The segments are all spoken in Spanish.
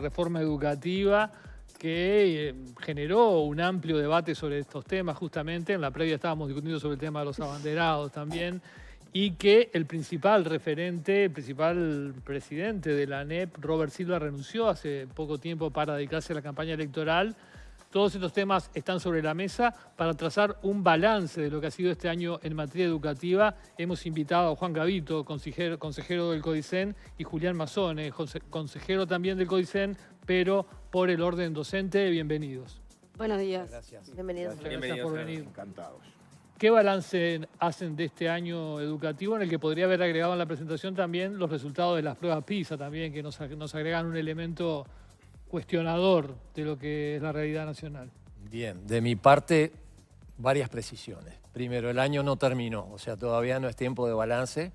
reforma educativa que generó un amplio debate sobre estos temas justamente. En la previa estábamos discutiendo sobre el tema de los abanderados también, y que el principal referente, el principal presidente de la ANEP, Robert Silva, renunció hace poco tiempo para dedicarse a la campaña electoral. Todos estos temas están sobre la mesa para trazar un balance de lo que ha sido este año en materia educativa. Hemos invitado a Juan Gavito, consejero del CODICEN, y Julián Mazzone, consejero también del CODICEN, pero por el orden docente. Bienvenidos. Buenos días. Gracias. Bienvenidos. Muchas gracias por venir. Encantados. ¿Qué balance hacen de este año educativo, en el que podría haber agregado en la presentación también los resultados de las pruebas PISA también, que nos agregan un elemento cuestionador de lo que es la realidad nacional? Bien, de mi parte, varias precisiones. Primero, el año no terminó, o sea, todavía no es tiempo de balance,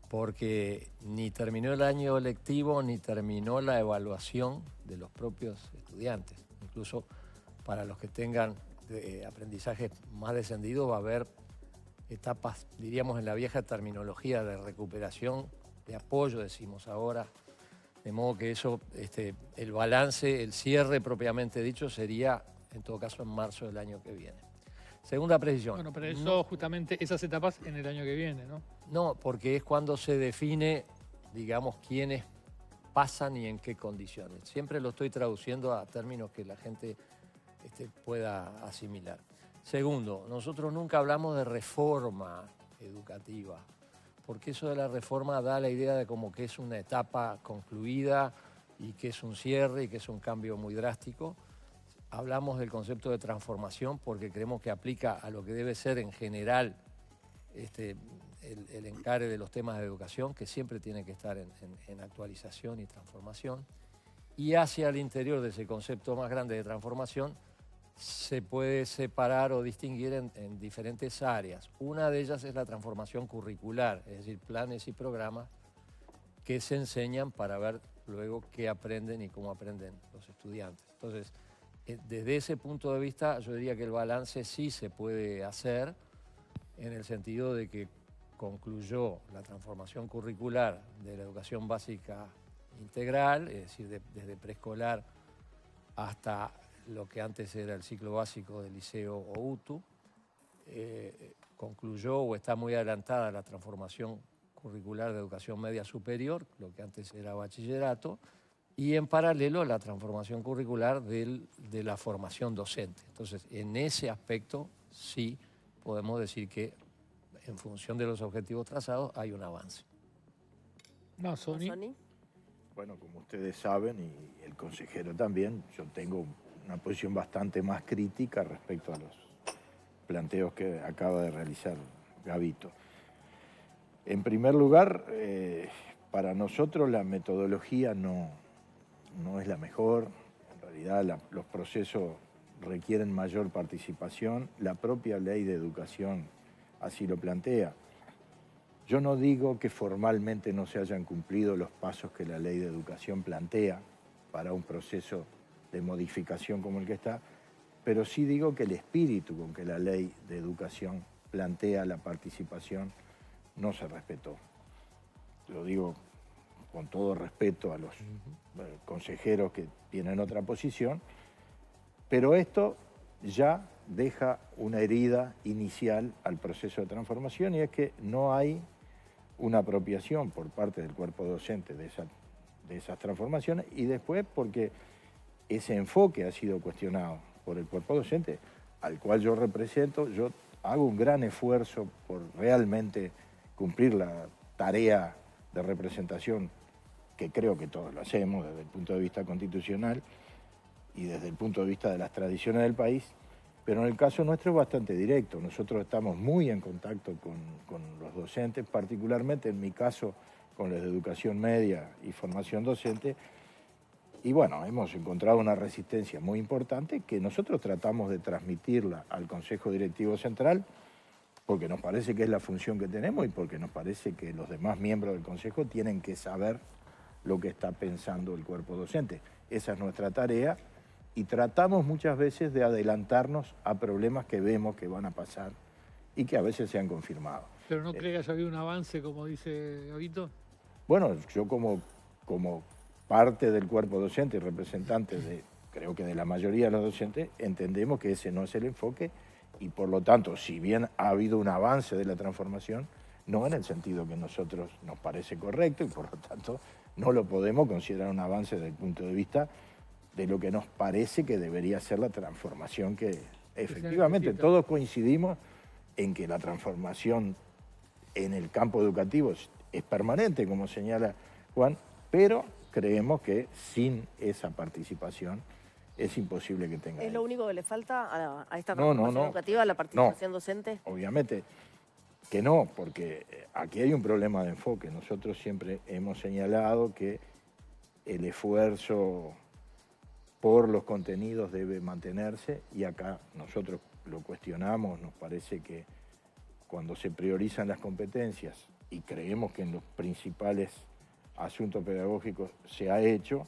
porque ni terminó el año lectivo, ni terminó la evaluación de los propios estudiantes. Incluso para los que tengan aprendizaje más descendido va a haber etapas, diríamos en la vieja terminología de recuperación, de apoyo, decimos ahora. De modo que eso, el balance, el cierre propiamente dicho, sería en todo caso en marzo del año que viene. Segunda precisión. Bueno, pero eso justamente, esas etapas en el año que viene, ¿no? No, porque es cuando se define, digamos, quiénes pasan y en qué condiciones. Siempre lo estoy traduciendo a términos que la gente pueda asimilar. Segundo, nosotros nunca hablamos de reforma educativa, porque eso de la reforma da la idea de como que es una etapa concluida y que es un cierre y que es un cambio muy drástico. Hablamos del concepto de transformación porque creemos que aplica a lo que debe ser en general el encare de los temas de educación, que siempre tiene que estar en actualización y transformación. Y hacia el interior de ese concepto más grande de transformación se puede separar o distinguir en diferentes áreas. Una de ellas es la transformación curricular, es decir, planes y programas que se enseñan para ver luego qué aprenden y cómo aprenden los estudiantes. Entonces, desde ese punto de vista, yo diría que el balance sí se puede hacer en el sentido de que concluyó la transformación curricular de la educación básica integral, es decir, desde preescolar hasta lo que antes era el ciclo básico del liceo o UTU. Concluyó o está muy adelantada la transformación curricular de educación media superior, lo que antes era bachillerato, y en paralelo la transformación curricular de la formación docente. Entonces, en ese aspecto sí podemos decir que en función de los objetivos trazados hay un avance. No, Sony. Bueno, como ustedes saben, y el consejero también, yo tengo una posición bastante más crítica respecto a los planteos que acaba de realizar Gavito. En primer lugar, para nosotros la metodología no es la mejor. En realidad los procesos requieren mayor participación. La propia ley de educación así lo plantea. Yo no digo que formalmente no se hayan cumplido los pasos que la ley de educación plantea para un proceso de modificación como el que está, pero sí digo que el espíritu con que la ley de educación plantea la participación no se respetó. Lo digo con todo respeto a los consejeros que tienen otra posición, pero esto ya deja una herida inicial al proceso de transformación, y es que no hay una apropiación por parte del cuerpo docente de esas transformaciones, y después porque ese enfoque ha sido cuestionado por el cuerpo docente, al cual yo represento. Yo hago un gran esfuerzo por realmente cumplir la tarea de representación, que creo que todos lo hacemos desde el punto de vista constitucional y desde el punto de vista de las tradiciones del país, pero en el caso nuestro es bastante directo. Nosotros estamos muy en contacto con los docentes, particularmente en mi caso con los de educación media y formación docente, y bueno, hemos encontrado una resistencia muy importante que nosotros tratamos de transmitirla al Consejo Directivo Central, porque nos parece que es la función que tenemos y porque nos parece que los demás miembros del Consejo tienen que saber lo que está pensando el cuerpo docente. Esa es nuestra tarea, y tratamos muchas veces de adelantarnos a problemas que vemos que van a pasar y que a veces se han confirmado. ¿Pero no cree que haya habido un avance, como dice Gavito? Bueno, yo como parte del cuerpo docente y representantes de, creo que de la mayoría de los docentes, entendemos que ese no es el enfoque y por lo tanto, si bien ha habido un avance de la transformación, no en el sentido que nosotros nos parece correcto y por lo tanto no lo podemos considerar un avance desde el punto de vista de lo que nos parece que debería ser la transformación que efectivamente todos coincidimos en que la transformación en el campo educativo es permanente, como señala Juan, pero creemos que sin esa participación es imposible que tenga. ¿Es lo único que le falta a esta transformación educativa, la participación docente? Obviamente que no, porque aquí hay un problema de enfoque. Nosotros siempre hemos señalado que el esfuerzo por los contenidos debe mantenerse y acá nosotros lo cuestionamos, nos parece que cuando se priorizan las competencias y creemos que en los principales asuntos pedagógicos se ha hecho,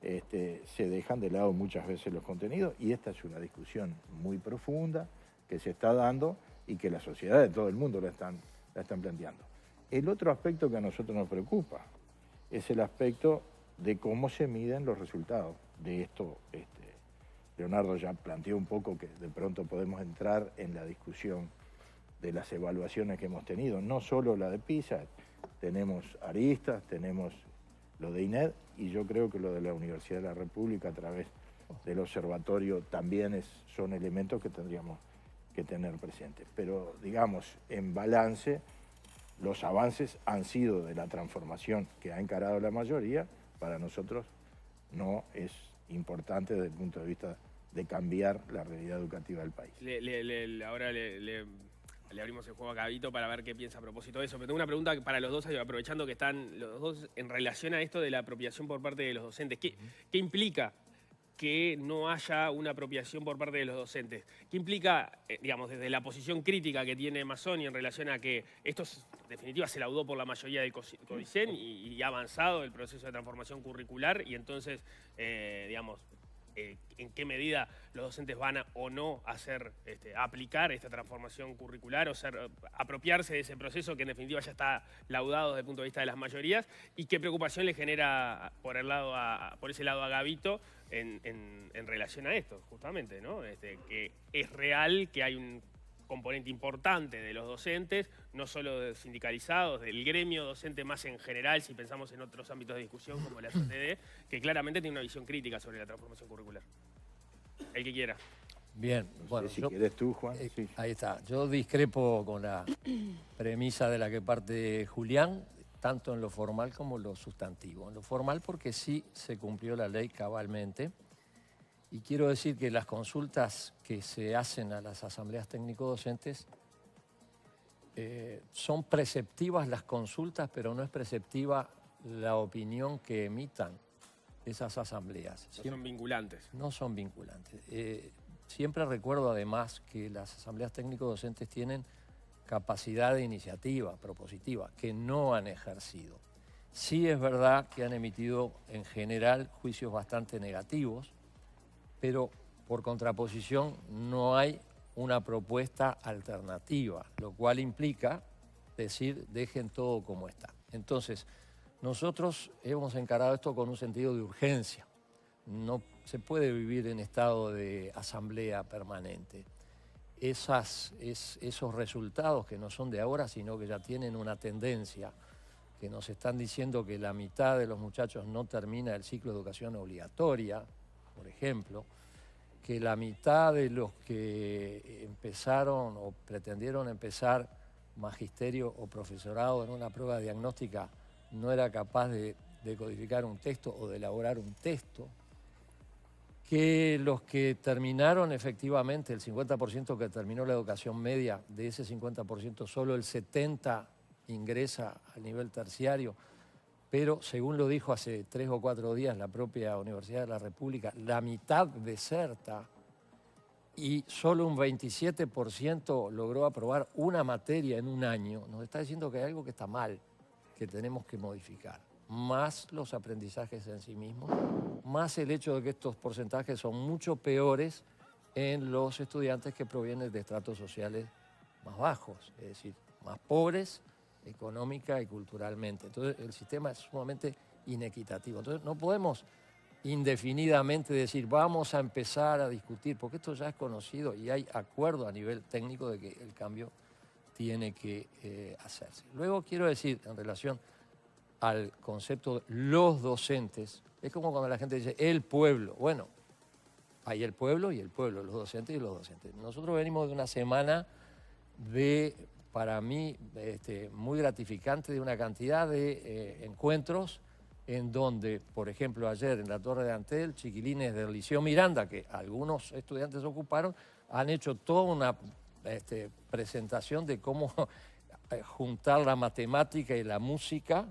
se dejan de lado muchas veces los contenidos y esta es una discusión muy profunda que se está dando y que la sociedad de todo el mundo la están planteando. El otro aspecto que a nosotros nos preocupa es el aspecto de cómo se miden los resultados de esto. Leonardo ya planteó un poco que de pronto podemos entrar en la discusión de las evaluaciones que hemos tenido, no solo la de PISA, tenemos aristas, tenemos lo de INED y yo creo que lo de la Universidad de la República a través del observatorio también son elementos que tendríamos que tener presentes. Pero digamos, en balance, los avances han sido de la transformación que ha encarado la mayoría, para nosotros no es importante desde el punto de vista de cambiar la realidad educativa del país. Ahora le abrimos el juego a Gabito para ver qué piensa a propósito de eso. Pero tengo una pregunta para los dos, aprovechando que están los dos en relación a esto de la apropiación por parte de los docentes. ¿Qué implica que no haya una apropiación por parte de los docentes? ¿Qué implica, digamos, desde la posición crítica que tiene Mazzoni en relación a que esto, en definitiva, se laudó por la mayoría del CODICEN y ha avanzado el proceso de transformación curricular y entonces, digamos, en qué medida los docentes van o no a aplicar esta transformación curricular o apropiarse de ese proceso que en definitiva ya está laudado desde el punto de vista de las mayorías y qué preocupación le genera por ese lado a Gabito en relación a esto, justamente, ¿no? Que es real que hay un componente importante de los docentes, no solo de sindicalizados, del gremio docente más en general, si pensamos en otros ámbitos de discusión como la SOTD, que claramente tiene una visión crítica sobre la transformación curricular. El que quiera. Bien, bueno, si quieres tú, Juan. Sí. Ahí está. Yo discrepo con la premisa de la que parte Julián, tanto en lo formal como en lo sustantivo. En lo formal porque sí se cumplió la ley cabalmente. Y quiero decir que las consultas que se hacen a las asambleas técnico-docentes son preceptivas las consultas, pero no es preceptiva la opinión que emitan esas asambleas. No son vinculantes. No son vinculantes. Siempre recuerdo además que las asambleas técnico-docentes tienen capacidad de iniciativa propositiva que no han ejercido. Sí es verdad que han emitido en general juicios bastante negativos, pero por contraposición no hay una propuesta alternativa, lo cual implica decir dejen todo como está. Entonces, nosotros hemos encarado esto con un sentido de urgencia. No se puede vivir en estado de asamblea permanente. Esos resultados que no son de ahora, sino que ya tienen una tendencia, que nos están diciendo que la mitad de los muchachos no termina el ciclo de educación obligatoria, por ejemplo, que la mitad de los que empezaron o pretendieron empezar magisterio o profesorado en una prueba diagnóstica no era capaz de codificar un texto o de elaborar un texto, que los que terminaron efectivamente, el 50% que terminó la educación media, de ese 50% solo el 70% ingresa al nivel terciario, pero según lo dijo hace 3 o 4 días la propia Universidad de la República, la mitad deserta y solo un 27% logró aprobar una materia en un año. Nos está diciendo que hay algo que está mal, que tenemos que modificar. Más los aprendizajes en sí mismos, más el hecho de que estos porcentajes son mucho peores en los estudiantes que provienen de estratos sociales más bajos, es decir, más pobres económica y culturalmente. Entonces el sistema es sumamente inequitativo. Entonces no podemos indefinidamente decir vamos a empezar a discutir, porque esto ya es conocido y hay acuerdo a nivel técnico de que el cambio tiene que hacerse. Luego quiero decir, en relación al concepto de los docentes, es como cuando la gente dice el pueblo. Bueno, hay el pueblo y el pueblo, los docentes y los docentes. Nosotros venimos de una semana de, para mí, muy gratificante, de una cantidad de encuentros en donde, por ejemplo, ayer en la Torre de Antel, chiquilines del Liceo Miranda, que algunos estudiantes ocuparon, han hecho toda una presentación de cómo juntar la matemática y la música,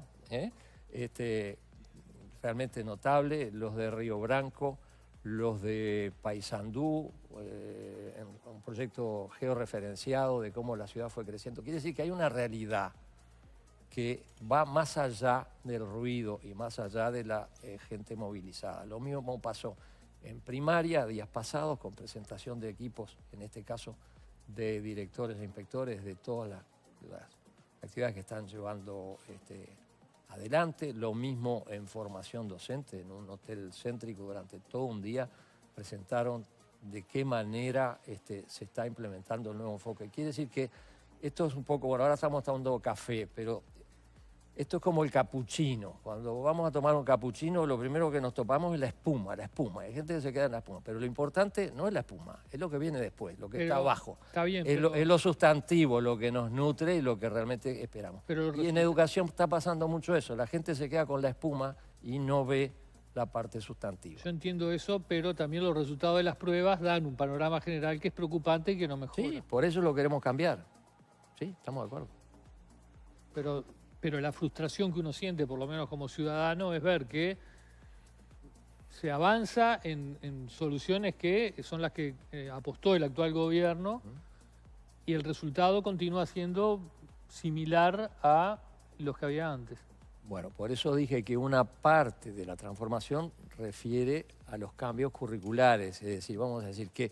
realmente notable. Los de Río Branco, los de Paysandú, un proyecto georreferenciado de cómo la ciudad fue creciendo. Quiere decir que hay una realidad que va más allá del ruido y más allá de la gente movilizada. Lo mismo pasó en primaria, días pasados, con presentación de equipos, en este caso de directores e inspectores de todas las actividades que están llevando adelante. Lo mismo en formación docente, en un hotel céntrico durante todo un día presentaron de qué manera se está implementando el nuevo enfoque. Quiere decir que esto es un poco, bueno, ahora estamos tomando café, pero esto es como el capuchino. Cuando vamos a tomar un capuchino, lo primero que nos topamos es la espuma. Hay gente que se queda en la espuma, pero lo importante no es la espuma, es lo que viene después, lo que está abajo. Está bien, es lo sustantivo, lo que nos nutre y lo que realmente esperamos. Y en educación está pasando mucho eso. La gente se queda con la espuma y no ve la parte sustantiva. Yo entiendo eso, pero también los resultados de las pruebas dan un panorama general que es preocupante y que no mejora. Sí, por eso lo queremos cambiar. Sí, estamos de acuerdo. Pero la frustración que uno siente, por lo menos como ciudadano, es ver que se avanza en soluciones que son las que apostó el actual gobierno y el resultado continúa siendo similar a los que había antes. Bueno, por eso dije que una parte de la transformación refiere a los cambios curriculares, es decir, vamos a decir qué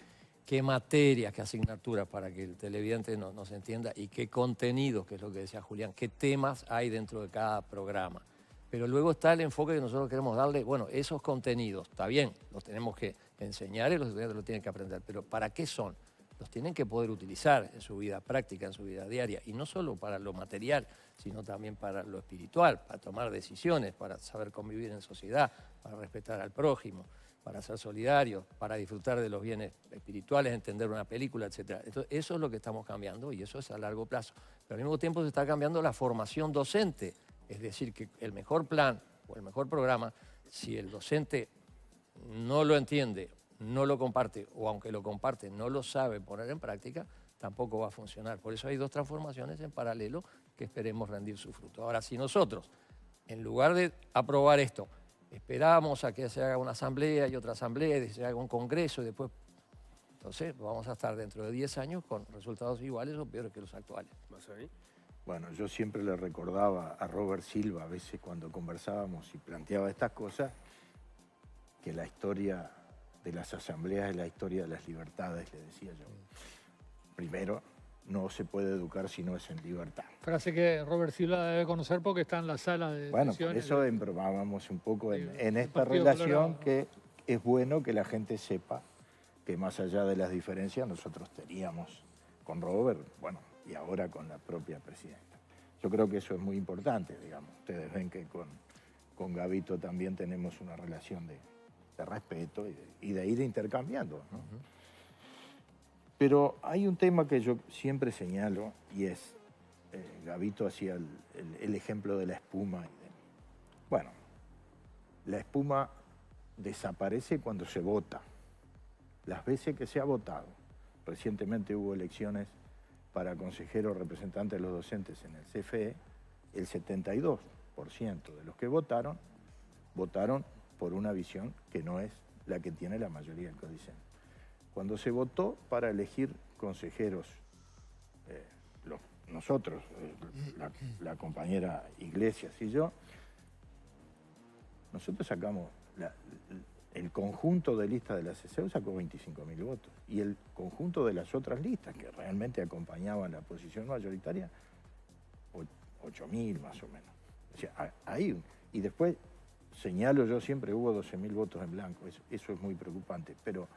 materias, qué asignaturas, para que el televidente nos entienda, y qué contenidos, que es lo que decía Julián, qué temas hay dentro de cada programa. Pero luego está el enfoque que nosotros queremos darle, bueno, esos contenidos, está bien, los tenemos que enseñar y los estudiantes los tienen que aprender, pero ¿para qué son? Los tienen que poder utilizar en su vida práctica, en su vida diaria, y no solo para lo material, sino también para lo espiritual, para tomar decisiones, para saber convivir en sociedad, para respetar al prójimo, para ser solidarios, para disfrutar de los bienes espirituales, entender una película, etc. Entonces, eso es lo que estamos cambiando y eso es a largo plazo. Pero al mismo tiempo se está cambiando la formación docente, es decir, que el mejor plan o el mejor programa, si el docente no lo entiende, no lo comparte, o aunque lo comparte, no lo sabe poner en práctica, tampoco va a funcionar. Por eso hay dos transformaciones en paralelo que esperemos rendir su fruto. Ahora, si nosotros, en lugar de aprobar esto, esperamos a que se haga una asamblea y otra asamblea y se haga un congreso y después, entonces vamos a estar dentro de 10 años con resultados iguales o peores que los actuales. ¿Vas ahí? Bueno, yo siempre le recordaba a Robert Silva, a veces cuando conversábamos y planteaba estas cosas, que la historia de las asambleas es la historia de las libertades, le decía yo. Primero, no se puede educar si no es en libertad. Frase que Robert Silva debe conocer porque está en la sala de bueno, por eso embromábamos un poco en esta relación, que es bueno que la gente sepa que más allá de las diferencias nosotros teníamos con Robert, bueno, y ahora con la propia presidenta. Yo creo que eso es muy importante, digamos. Ustedes ven que con Gabito también tenemos una relación de respeto y de ir intercambiando, ¿no? Pero hay un tema que yo siempre señalo y es, Gabito hacía el ejemplo de la espuma. Bueno, la espuma desaparece cuando se vota. Las veces que se ha votado, recientemente hubo elecciones para consejeros representantes de los docentes en el CFE, el 72% de los que votaron por una visión que no es la que tiene la mayoría del CODICEN. Cuando se votó para elegir consejeros, nosotros, la compañera Iglesias y yo, nosotros sacamos, el conjunto de listas de la CCU sacó 25.000 votos y el conjunto de las otras listas que realmente acompañaban la posición mayoritaria, 8.000 más o menos. O sea, y después señalo yo siempre, hubo 12.000 votos en blanco, eso es muy preocupante, pero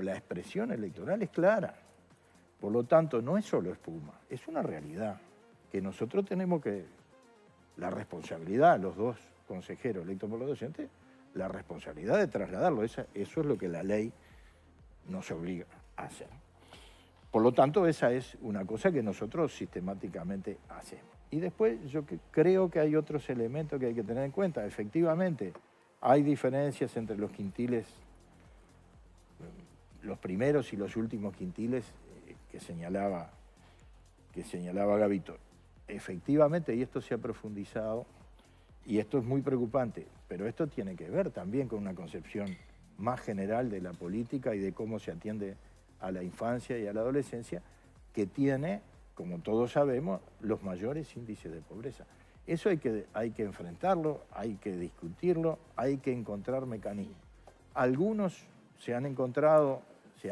la expresión electoral es clara. Por lo tanto, no es solo espuma, es una realidad que nosotros tenemos la responsabilidad, los dos consejeros electos por los docentes, la responsabilidad de trasladarlo. Eso es lo que la ley nos obliga a hacer. Por lo tanto, esa es una cosa que nosotros sistemáticamente hacemos. Y después yo creo que hay otros elementos que hay que tener en cuenta. Efectivamente, hay diferencias entre los quintiles, los primeros y los últimos quintiles que señalaba Gabito. Efectivamente, y esto se ha profundizado, y esto es muy preocupante, pero esto tiene que ver también con una concepción más general de la política y de cómo se atiende a la infancia y a la adolescencia, que tiene, como todos sabemos, los mayores índices de pobreza. Eso hay que enfrentarlo, hay que discutirlo, hay que encontrar mecanismos. Algunos se han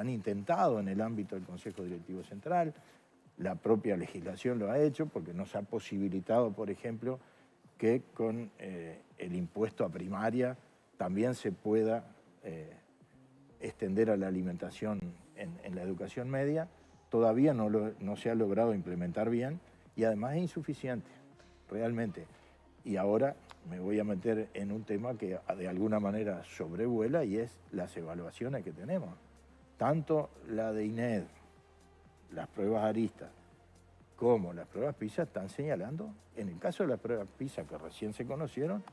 intentado en el ámbito del Consejo Directivo Central, la propia legislación lo ha hecho porque nos ha posibilitado, por ejemplo, que con el impuesto a primaria también se pueda extender a la alimentación en la educación media. Todavía no se ha logrado implementar bien y además es insuficiente, realmente. Y ahora me voy a meter en un tema que de alguna manera sobrevuela y es las evaluaciones que tenemos. Tanto la de INED, las pruebas aristas, como las pruebas PISA están señalando, en el caso de las pruebas PISA que recién se conocieron,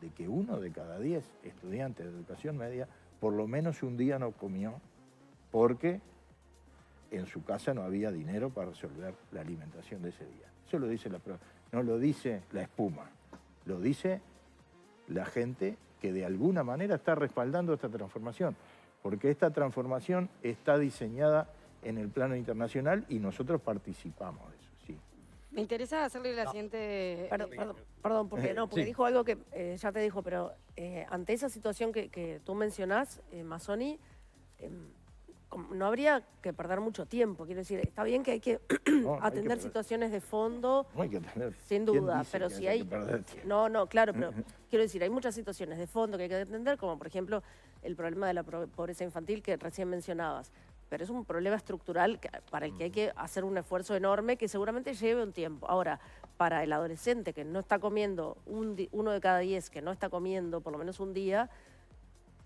de que 1 de cada 10 estudiantes de educación media por lo menos un día no comió porque en su casa no había dinero para resolver la alimentación de ese día. Eso lo dice la prueba, no lo dice la espuma, lo dice la gente que de alguna manera está respaldando esta transformación, porque esta transformación está diseñada en el plano internacional y nosotros participamos de eso, sí. Me interesa hacerle la siguiente... Perdón, porque dijo algo que ya te dijo, pero ante esa situación que tú mencionás, Mazzoni, no habría que perder mucho tiempo. Quiero decir, está bien que hay que atender situaciones de fondo, no hay que atender. Sin duda, pero si hay... Claro, pero quiero decir, hay muchas situaciones de fondo que hay que atender, como por ejemplo el problema de la pobreza infantil que recién mencionabas. Pero es un problema estructural para el que hay que hacer un esfuerzo enorme que seguramente lleve un tiempo. Ahora, para el adolescente que no está comiendo, 1 de cada 10 que no está comiendo por lo menos un día,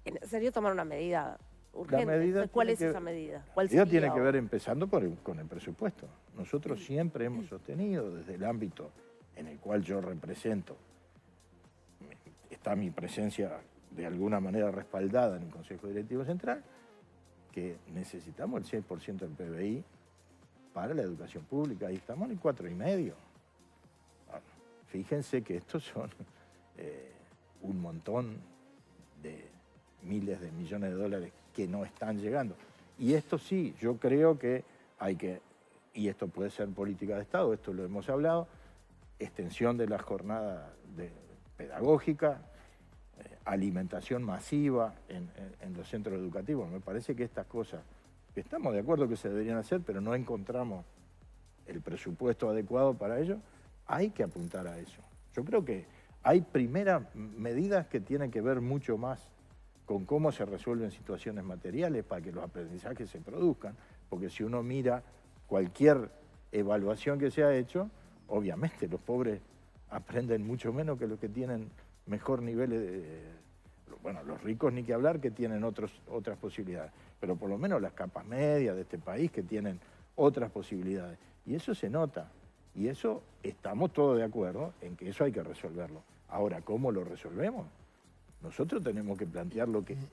en serio tomar una medida urgente. ¿Cuál es esa medida? ¿Cuál sería? Tiene que ver empezando con el presupuesto. Nosotros siempre hemos sostenido desde el ámbito en el cual yo represento, está mi presencia de alguna manera respaldada en el Consejo Directivo Central, que necesitamos el 6% del PBI para la educación pública y estamos en el 4,5%. Fíjense que estos son un montón de miles de millones de dólares que no están llegando. Y esto sí, yo creo que hay que, y esto puede ser política de Estado, esto lo hemos hablado, extensión de la jornada pedagógica, alimentación masiva en los centros educativos. Me parece que estas cosas, que estamos de acuerdo que se deberían hacer, pero no encontramos el presupuesto adecuado para ello, hay que apuntar a eso. Yo creo que hay primeras medidas que tienen que ver mucho más con cómo se resuelven situaciones materiales para que los aprendizajes se produzcan, porque si uno mira cualquier evaluación que se ha hecho, obviamente los pobres aprenden mucho menos que los que tienen mejor nivel bueno, los ricos ni que hablar que tienen otras posibilidades, pero por lo menos las capas medias de este país que tienen otras posibilidades. Y eso se nota, y eso estamos todos de acuerdo en que eso hay que resolverlo. Ahora, ¿cómo lo resolvemos? Nosotros tenemos que plantear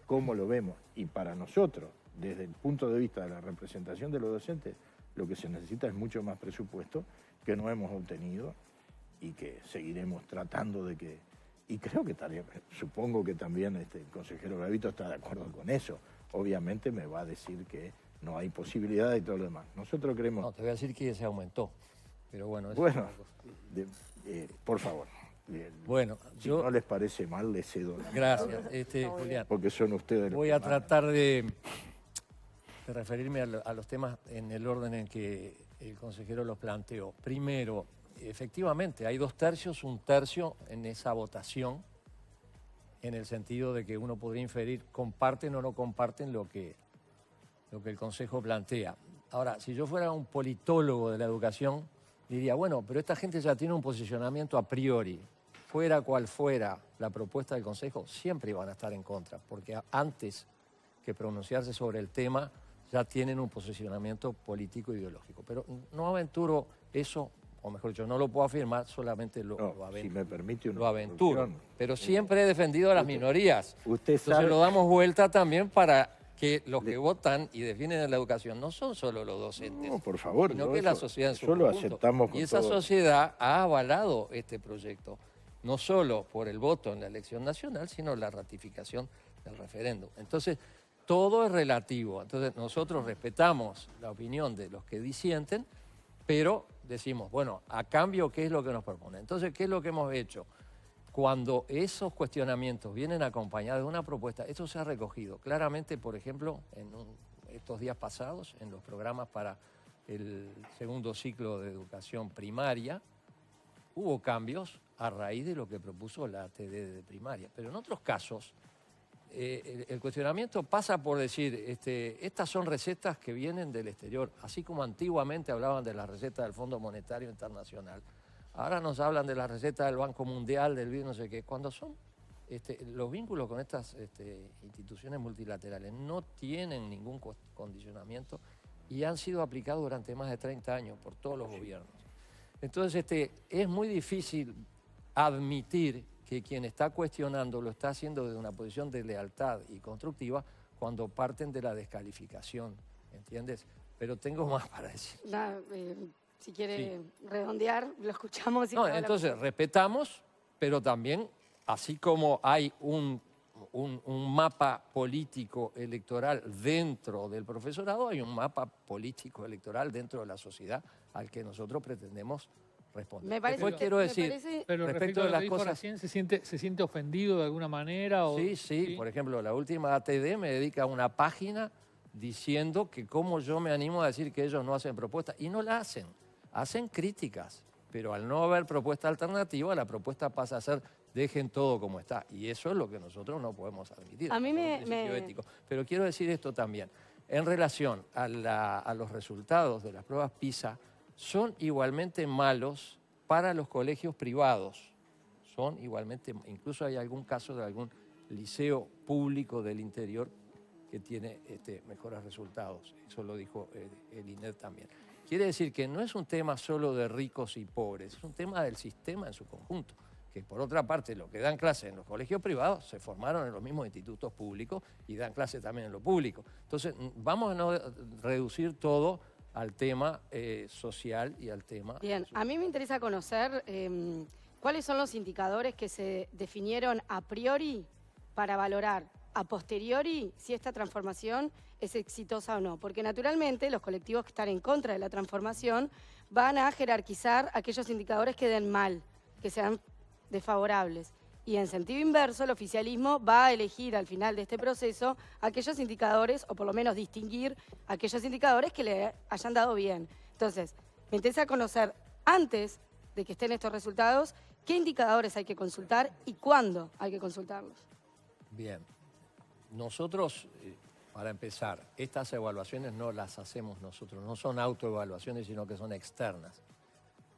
cómo lo vemos, y para nosotros, desde el punto de vista de la representación de los docentes, lo que se necesita es mucho más presupuesto que no hemos obtenido y que seguiremos tratando de que... Y creo que supongo que también el consejero Gabito está de acuerdo con eso. Obviamente me va a decir que no hay posibilidad y todo lo demás. Nosotros creemos... No, te voy a decir que se aumentó, pero bueno... Bueno, por favor. Bueno, si no les parece mal, les cedo la gracias, Julián. Porque son ustedes los Voy a tratar de referirme a los temas en el orden en que el consejero los planteó. Primero, efectivamente, hay 2 tercios, 1 tercio en esa votación en el sentido de que uno podría inferir comparten o no comparten lo que el Consejo plantea. Ahora, si yo fuera un politólogo de la educación, diría, bueno, pero esta gente ya tiene un posicionamiento a priori. Fuera cual fuera la propuesta del Consejo, siempre iban a estar en contra, porque antes que pronunciarse sobre el tema, ya tienen un posicionamiento político e ideológico. Pero no aventuro eso, o mejor dicho, no lo puedo afirmar, solamente lo aventuro. Si me permite una lo aventuro. interrupción. Pero siempre he defendido a las minorías. Usted sabe... Entonces lo damos vuelta también para que los que votan y defienden la educación no son solo los docentes, No, por favor, sino que la sociedad en su eso lo conjunto. aceptamos con Y esa todo. sociedad ha avalado este proyecto, no solo por el voto en la elección nacional, sino la ratificación del referéndum. Entonces, todo es relativo. Entonces, nosotros respetamos la opinión de los que disienten, pero decimos, bueno, a cambio, ¿qué es lo que nos propone? Entonces, ¿qué es lo que hemos hecho? Cuando esos cuestionamientos vienen acompañados de una propuesta, esto se ha recogido claramente, por ejemplo, en estos días pasados, en los programas para el segundo ciclo de educación primaria, hubo cambios a raíz de lo que propuso la ATD de primaria. Pero en otros casos, el cuestionamiento pasa por decir, estas son recetas que vienen del exterior, así como antiguamente hablaban de las recetas del Fondo Monetario Internacional. Ahora nos hablan de la receta del Banco Mundial, del BID, no sé qué. Cuando son los vínculos con estas instituciones multilaterales no tienen ningún condicionamiento y han sido aplicados durante más de 30 años por todos los gobiernos. Entonces, es muy difícil admitir que quien está cuestionando lo está haciendo desde una posición de lealtad y constructiva cuando parten de la descalificación, ¿entiendes? Pero tengo más para decir. Si quiere redondear, lo escuchamos. Y no, entonces respetamos, pero también, así como hay un mapa político electoral dentro del profesorado, hay un mapa político electoral dentro de la sociedad al que nosotros pretendemos responder. Me parece, después quiero decir, pero respecto de a lo las que dijo cosas... recién, ¿se siente ofendido de alguna manera? O, Sí, por ejemplo, la última ATD me dedica una página diciendo que cómo yo me animo a decir que ellos no hacen propuestas, y no la hacen. Hacen críticas, pero al no haber propuesta alternativa, la propuesta pasa a ser dejen todo como está. Y eso es lo que nosotros no podemos admitir. A mí ético. Pero quiero decir esto también. En relación a los resultados de las pruebas PISA, son igualmente malos para los colegios privados. Son igualmente, incluso hay algún caso de algún liceo público del interior que tiene mejores resultados. Eso lo dijo el INED también. Quiere decir que no es un tema solo de ricos y pobres, es un tema del sistema en su conjunto. Que por otra parte, los que dan clases en los colegios privados se formaron en los mismos institutos públicos y dan clases también en lo público. Entonces, vamos a no reducir todo al tema social y al tema... Bien, a mí me interesa conocer cuáles son los indicadores que se definieron a priori para valorar a posteriori si esta transformación es exitosa o no. Porque naturalmente los colectivos que están en contra de la transformación van a jerarquizar aquellos indicadores que den mal, que sean desfavorables. Y en sentido inverso, el oficialismo va a elegir al final de este proceso aquellos indicadores, o por lo menos distinguir aquellos indicadores que le hayan dado bien. Entonces, me interesa conocer, antes de que estén estos resultados, qué indicadores hay que consultar y cuándo hay que consultarlos. Bien. Nosotros, para empezar, estas evaluaciones no las hacemos nosotros, no son autoevaluaciones, sino que son externas.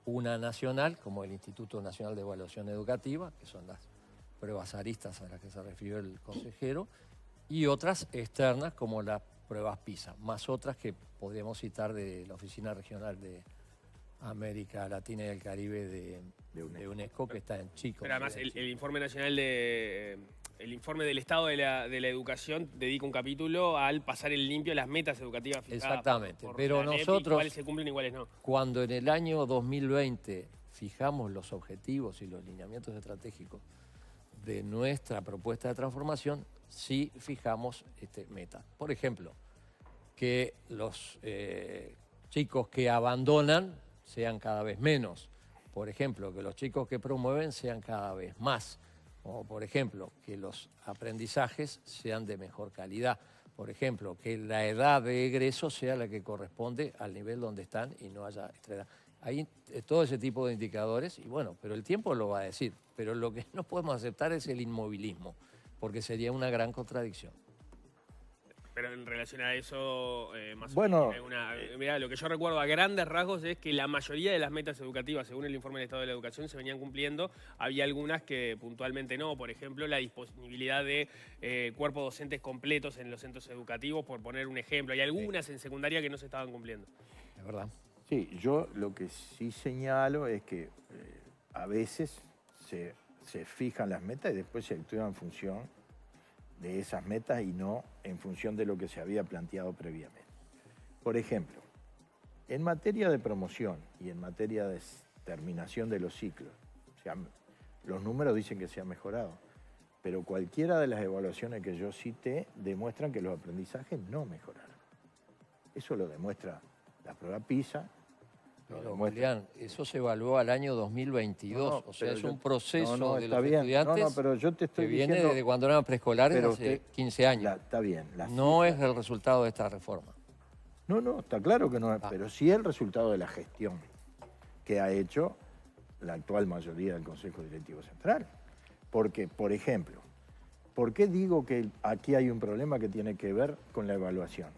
Una nacional, como el Instituto Nacional de Evaluación Educativa, que son las pruebas aristas a las que se refirió el consejero, y otras externas, como las pruebas PISA, más otras que podríamos citar de la Oficina Regional de América Latina y el Caribe de UNESCO, que está en Chico. Pero además, el informe nacional el informe del Estado de la Educación dedica un capítulo al pasar en limpio las metas educativas fijadas. Exactamente, por pero la NEP, nosotros, y cuáles se cumplen y cuáles no. Cuando en el año 2020 fijamos los objetivos y los lineamientos estratégicos de nuestra propuesta de transformación, sí fijamos metas. Por ejemplo, que los chicos que abandonan sean cada vez menos. Por ejemplo, que los chicos que promueven sean cada vez más. O, por ejemplo, que los aprendizajes sean de mejor calidad. Por ejemplo, que la edad de egreso sea la que corresponde al nivel donde están y no haya extra edad. Hay todo ese tipo de indicadores y bueno, pero el tiempo lo va a decir. Pero lo que no podemos aceptar es el inmovilismo. porque sería una gran contradicción. Pero en relación a eso, más bueno, o menos, mirá, lo que yo recuerdo a grandes rasgos es que la mayoría de las metas educativas, según el informe del Estado de la Educación, se venían cumpliendo. Había algunas que puntualmente no. Por ejemplo, la disponibilidad de cuerpos docentes completos en los centros educativos, por poner un ejemplo. Hay algunas en secundaria que no se estaban cumpliendo. ¿Es verdad? Sí, yo lo que sí señalo es que a veces se fijan las metas y después se actúa en función de esas metas y no en función de lo que se había planteado previamente. Por ejemplo, en materia de promoción y en materia de terminación de los ciclos, los números dicen que se ha mejorado, pero cualquiera de las evaluaciones que yo cité demuestran que los aprendizajes no mejoraron. Eso lo demuestra la prueba PISA. Pero, Julián, eso se evaluó al año 2022, o sea, es un proceso de los bien. estudiantes pero yo te estoy que viene diciendo, desde cuando eran preescolares, hace 15 años. Está bien. No es el resultado de esta reforma. No, está claro que no es, pero sí es el resultado de la gestión que ha hecho la actual mayoría del Consejo Directivo Central. Porque, por ejemplo, ¿por qué digo que aquí hay un problema que tiene que ver con la evaluación?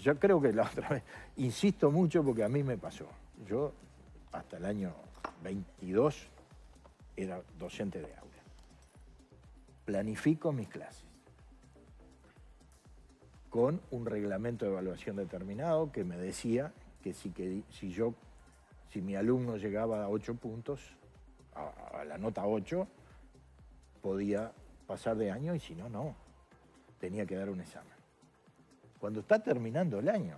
Yo creo que la otra vez, insisto mucho porque a mí me pasó. Yo hasta el año 22 era docente de aula. Planifico mis clases con un reglamento de evaluación determinado que me decía que si mi alumno llegaba a 8 puntos, a la nota 8, podía pasar de año y si no, no. Tenía que dar un examen. Cuando está terminando el año,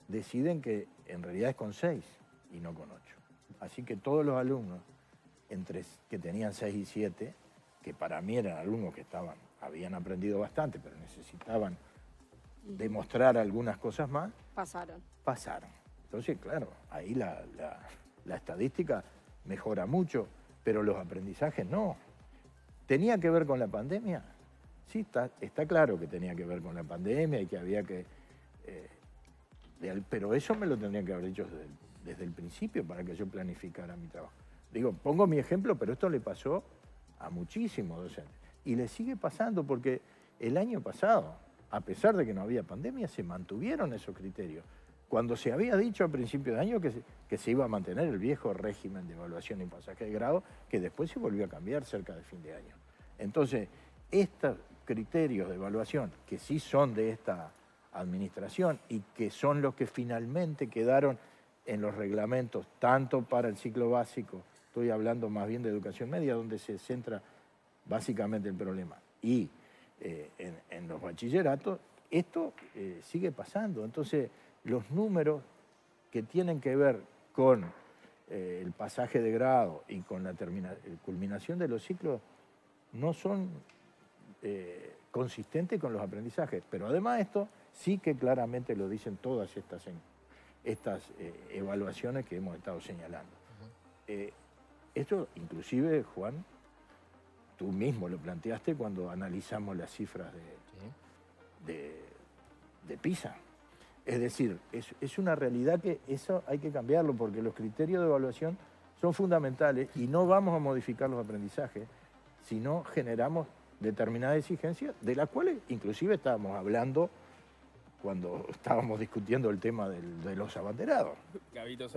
deciden que en realidad es con 6 y no con 8. Así que todos los alumnos que tenían 6 y 7, que para mí eran alumnos que habían aprendido bastante, pero necesitaban demostrar algunas cosas más, pasaron. Entonces, claro, ahí la estadística mejora mucho, pero los aprendizajes no. ¿Tenía que ver con la pandemia? Sí, está claro que tenía que ver con la pandemia y que había que... pero eso me lo tendrían que haber dicho desde el principio para que yo planificara mi trabajo. Digo, pongo mi ejemplo, pero esto le pasó a muchísimos docentes. Y le sigue pasando porque el año pasado, a pesar de que no había pandemia, se mantuvieron esos criterios. Cuando se había dicho a principio de año que se iba a mantener el viejo régimen de evaluación y pasaje de grado, que después se volvió a cambiar cerca de fin de año. Entonces, estos criterios de evaluación, que sí son de esta administración y que son los que finalmente quedaron en los reglamentos, tanto para el ciclo básico, estoy hablando más bien de educación media, donde se centra básicamente el problema, y en los bachilleratos, esto sigue pasando. Entonces, los números que tienen que ver con el pasaje de grado y con la culminación de los ciclos no son consistentes con los aprendizajes. Pero además esto sí que claramente lo dicen todas estas evaluaciones que hemos estado señalando. Esto inclusive, Juan, tú mismo lo planteaste cuando analizamos las cifras de PISA. Es decir, es una realidad que eso hay que cambiarlo porque los criterios de evaluación son fundamentales y no vamos a modificar los aprendizajes si no generamos determinadas exigencias, de las cuales inclusive estábamos hablando cuando estábamos discutiendo el tema de los abanderados. Gabito,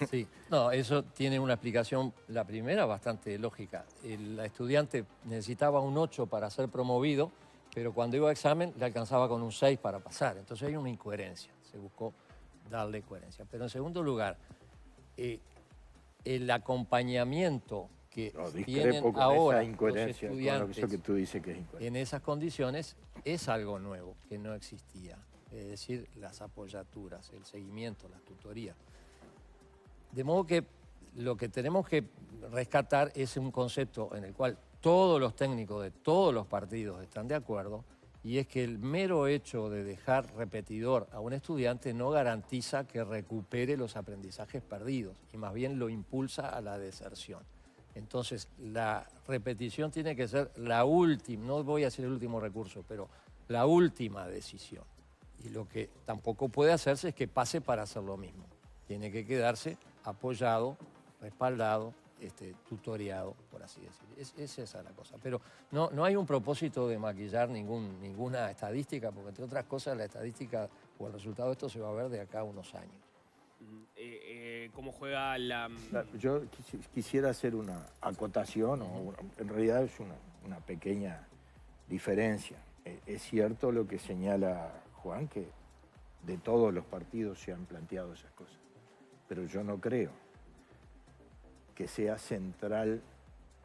sí, no, eso tiene una explicación, la primera bastante lógica. El estudiante necesitaba un 8 para ser promovido, pero cuando iba a examen le alcanzaba con un 6 para pasar. Entonces hay una incoherencia, se buscó darle coherencia. Pero en segundo lugar, el acompañamiento que tienen ahora los estudiantes que tú dices que es incoherente en esas condiciones es algo nuevo, que no existía. Es decir, las apoyaturas, el seguimiento, las tutorías. De modo que lo que tenemos que rescatar es un concepto en el cual todos los técnicos de todos los partidos están de acuerdo, y es que el mero hecho de dejar repetidor a un estudiante no garantiza que recupere los aprendizajes perdidos, y más bien lo impulsa a la deserción. Entonces, la repetición tiene que ser la última, no voy a decir el último recurso, pero la última decisión. Y lo que tampoco puede hacerse es que pase para hacer lo mismo. Tiene que quedarse apoyado, respaldado tutoreado, por así decir. Es esa la cosa. Pero no hay un propósito de maquillar ninguna estadística, porque entre otras cosas la estadística o el resultado de esto se va a ver de acá a unos años. ¿Cómo juega la...? Yo quisiera hacer una acotación, en realidad es una pequeña diferencia. Es cierto lo que señala Juan, que de todos los partidos se han planteado esas cosas, pero yo no creo que sea central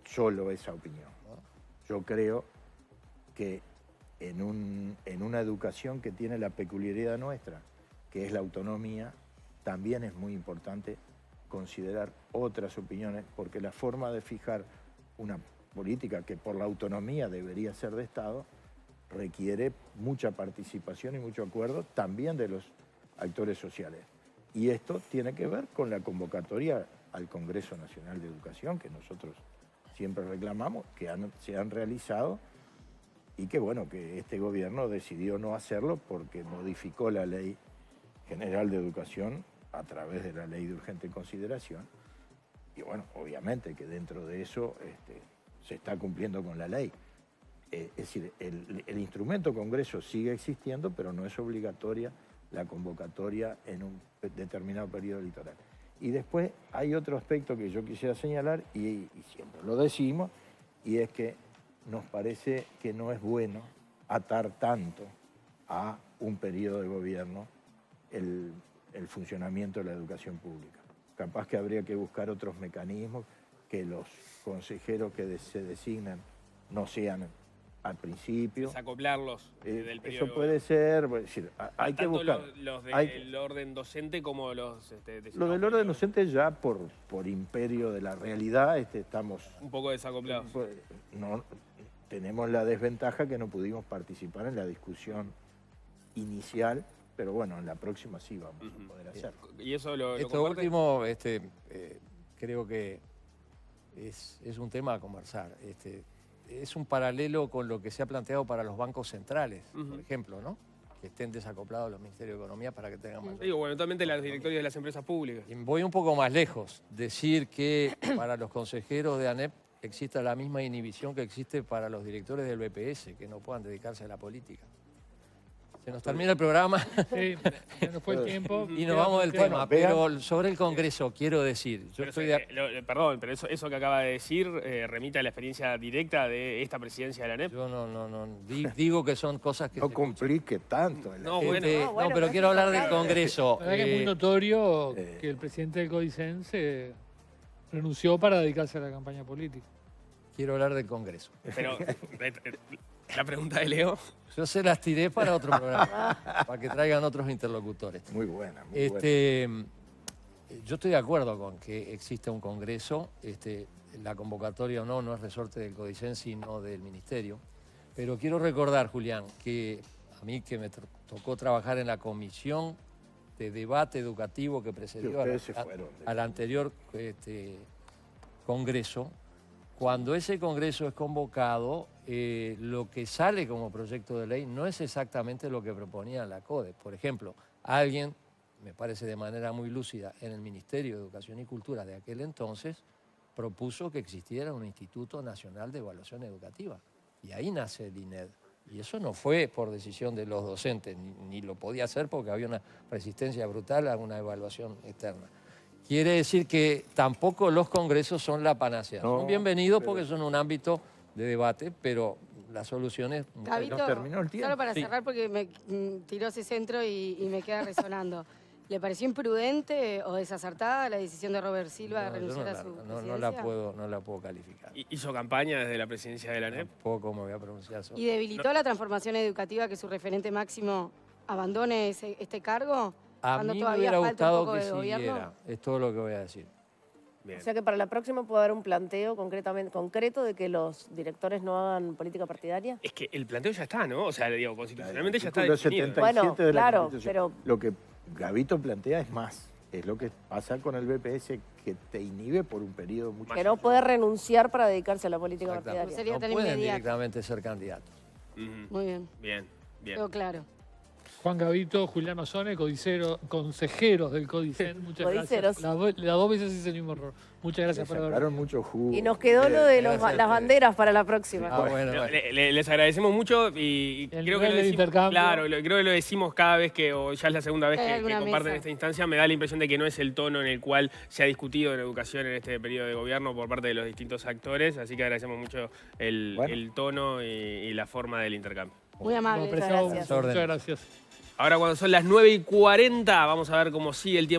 solo esa opinión, ¿no? Yo creo que en una educación que tiene la peculiaridad nuestra, que es la autonomía, también es muy importante considerar otras opiniones, porque la forma de fijar una política que por la autonomía debería ser de Estado, requiere mucha participación y mucho acuerdo también de los actores sociales. Y esto tiene que ver con la convocatoria al Congreso Nacional de Educación, que nosotros siempre reclamamos, que se han realizado, y que bueno, que este gobierno decidió no hacerlo porque modificó la Ley General de Educación a través de la Ley de Urgente Consideración. Y bueno, obviamente que dentro de eso se está cumpliendo con la ley. Es decir, el instrumento Congreso sigue existiendo, pero no es obligatoria la convocatoria en un determinado periodo electoral. Y después hay otro aspecto que yo quisiera señalar, y siempre lo decimos, y es que nos parece que no es bueno atar tanto a un periodo de gobierno el funcionamiento de la educación pública. Capaz que habría que buscar otros mecanismos, que los consejeros que se designan no sean al principio. Desacoplarlos del periodo. Eso puede ser, es decir, hay que buscar. Los del orden docente como los... Lo del orden docente ya por imperio de la realidad estamos... Un poco desacoplados. No, tenemos la desventaja que no pudimos participar en la discusión inicial, pero bueno, en la próxima sí vamos a poder hacer. ¿Y eso lo Esto último, creo que es un tema a conversar. Es un paralelo con lo que se ha planteado para los bancos centrales, por ejemplo, ¿no? Que estén desacoplados los Ministerios de Economía para que tengan más... Digo, bueno, totalmente las directorias de las empresas públicas. Y voy un poco más lejos. Decir que para los consejeros de ANEP exista la misma inhibición que existe para los directores del BPS, que no puedan dedicarse a la política. Se nos termina el programa. Sí, ya nos fue el tiempo. Y nos vamos del tema. Pero sobre el Congreso, quiero decir... Perdón, pero eso que acaba de decir remite a la experiencia directa de esta presidencia de la ANEP. Yo no digo que son cosas que... No complique tanto. No, pero quiero hablar del Congreso. Es muy notorio que el presidente del CODICEN se renunció para dedicarse a la campaña política. Quiero hablar del Congreso. Pero la pregunta de Leo... Yo se las tiré para otro programa, para que traigan otros interlocutores. Muy buena, muy buena. Yo estoy de acuerdo con que exista un Congreso. La convocatoria o no es resorte del CODICEN, sino del Ministerio. Pero quiero recordar, Julián, que a mí que me tocó trabajar en la comisión de debate educativo que precedió al anterior Congreso. Cuando ese Congreso es convocado, lo que sale como proyecto de ley no es exactamente lo que proponía la CODE. Por ejemplo, alguien, me parece de manera muy lúcida, en el Ministerio de Educación y Cultura de aquel entonces, propuso que existiera un Instituto Nacional de Evaluación Educativa. Y ahí nace el INED. Y eso no fue por decisión de los docentes, ni lo podía hacer porque había una resistencia brutal a una evaluación externa. Quiere decir que tampoco los congresos son la panacea. Son bienvenidos porque son un ámbito de debate, pero las soluciones... Gabito, terminó el tiempo. Solo para cerrar porque me tiró ese centro y me queda resonando. ¿Le pareció imprudente o desacertada la decisión de Robert Silva de renunciar a su presidencia? No la puedo calificar. ¿Hizo campaña desde la presidencia de la ANEP? Tampoco me voy a pronunciar sobre. ¿Y debilitó la transformación educativa que su referente máximo abandone este cargo? A mí me hubiera gustado que siguiera. Es todo lo que voy a decir. Bien. O sea que para la próxima puede haber un planteo concreto de que los directores no hagan política partidaria. Es que el planteo ya está, ¿no? O sea, digo, constitucionalmente ya está definido. Bueno, claro, pero... Lo que Gabito plantea es más. Es lo que pasa con el BPS, que te inhibe por un periodo mucho... Que no puede renunciar para dedicarse a la política partidaria. No pueden directamente ser candidatos. Muy bien. Bien. Quedó claro. Juan Gavito, Julián Mazzone, consejeros del Codicen. Muchas Codiceros. gracias. Las 2 veces hice el mismo error. Muchas gracias por haber Sacaron mucho jugo. Y nos quedó lo de las banderas para la próxima. Bueno. Les agradecemos mucho y El creo que nivel lo del decimos, intercambio. claro, creo que lo decimos cada vez que, o ya es la segunda vez Hay que alguna comparten mesa. esta instancia. Me da la impresión de que no es el tono en el cual se ha discutido en educación en este periodo de gobierno por parte de los distintos actores, así que agradecemos mucho el tono y la forma del intercambio. Muy amable. Lo apreciamos gracias. mucho. Muchas gracias. Ahora cuando son las 9:40 vamos a ver cómo sigue el tiempo.